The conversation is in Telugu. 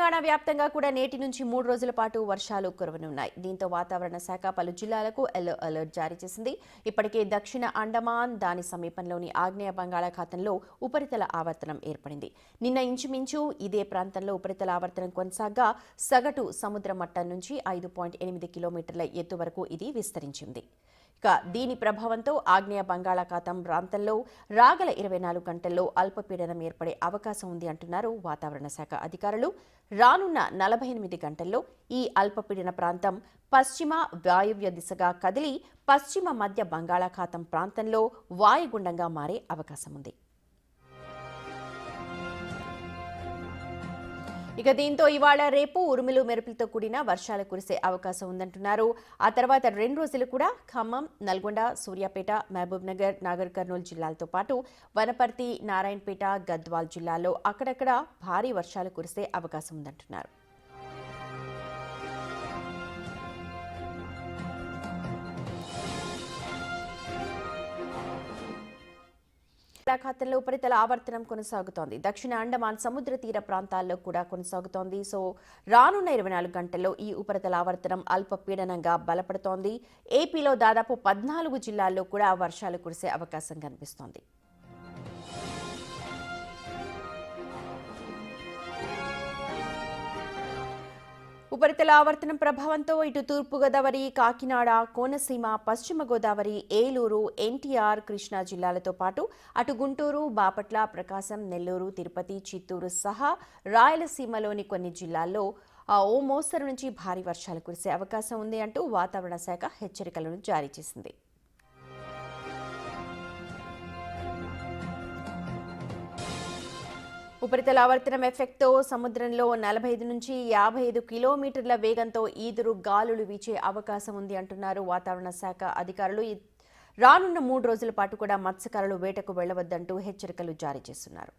తెలంగాణ వ్యాప్తంగా కూడా నేటి నుంచి 3 రోజుల పాటు వర్షాలు కురవనున్నాయి. దీంతో వాతావరణ శాఖ పలు జిల్లాలకు ఎల్లో అలర్ట్ జారీ చేసింది. ఇప్పటికే దక్షిణ అండమాన్ దాని సమీపంలోని ఆగ్నేయ బంగాళాఖాతంలో ఉపరితల ఆవర్తనం ఏర్పడింది. నిన్న ఇంచుమించు ఇదే ప్రాంతంలో ఉపరితల ఆవర్తనం కొనసాగా సగటు సముద్ర మట్టం నుంచి 5.8 కిలోమీటర్ల ఎత్తు వరకు ఇది విస్తరించింది. దీని ప్రభావంతో ఆగ్నేయ బంగాళాఖాతం ప్రాంతంలో రాగల 24 గంటల్లో అల్పపీడనం ఏర్పడే అవకాశం ఉంది అంటున్నారు వాతావరణ శాఖ అధికారులు. రానున్న 48 గంటల్లో ఈ అల్పపీడన ప్రాంతం పశ్చిమ వాయువ్య దిశగా కదిలి పశ్చిమ మధ్య బంగాళాఖాతం ప్రాంతంలో వాయుగుండంగా మారే అవకాశం ఉంది. దీంతో ఇవాళ రేపు ఉరుములు మెరుపులతో కూడిన వర్షాలు కురిసే అవకాశం ఉందంటున్నారు. ఆ తర్వాత 2 రోజులు కూడా ఖమ్మం, నల్గొండ, సూర్యాపేట, మహబూబ్ నగర్, నాగర్ కర్నూలు జిల్లాలతో పాటు వనపర్తి, నారాయణపేట, గద్వాల్ జిల్లాల్లో అక్కడక్కడ భారీ వర్షాలు కురిసే అవకాశం ఉందంటున్నారు. బంగాళాఖాతంలో ఉపరితల ఆవర్తనం కొనసాగుతోంది. దక్షిణ అండమాన్ సముద్ర తీర ప్రాంతాల్లో కూడా కొనసాగుతోంది. రానున్న 24 గంటల్లో ఈ ఉపరితల ఆవర్తనం అల్పపీడనంగా బలపడుతోంది. ఏపీలో దాదాపు 14 జిల్లాల్లో కూడా వర్షాలు కురిసే అవకాశం కనిపిస్తోంది. ఉపరితల ఆవర్తనం ప్రభావంతో ఇటు తూర్పుగోదావరి, కాకినాడ, కోనసీమ, పశ్చిమ గోదావరి, ఏలూరు, ఎన్టీఆర్, కృష్ణా జిల్లాలతో పాటు అటు గుంటూరు, బాపట్ల, ప్రకాశం, నెల్లూరు, తిరుపతి, చిత్తూరు సహా రాయలసీమలోని కొన్ని జిల్లాల్లో ఓ మోస్తరు నుంచి భారీ వర్షాలు కురిసే అవకాశం ఉంది అంటూ వాతావరణ శాఖ హెచ్చరికలను జారీ చేసింది. ఉపరితల ఆవర్తనం ఎఫెక్ట్తో సముద్రంలో 45 నుంచి 55 కిలోమీటర్ల వేగంతో ఈదురు గాలులు వీచే అవకాశం ఉంది అంటున్నారు వాతావరణ శాఖ అధికారులు. రానున్న 3 రోజుల పాటు కూడా మత్స్యకారులు వేటకు వెళ్లవద్దంటూ హెచ్చరికలు జారీ చేస్తున్నారు.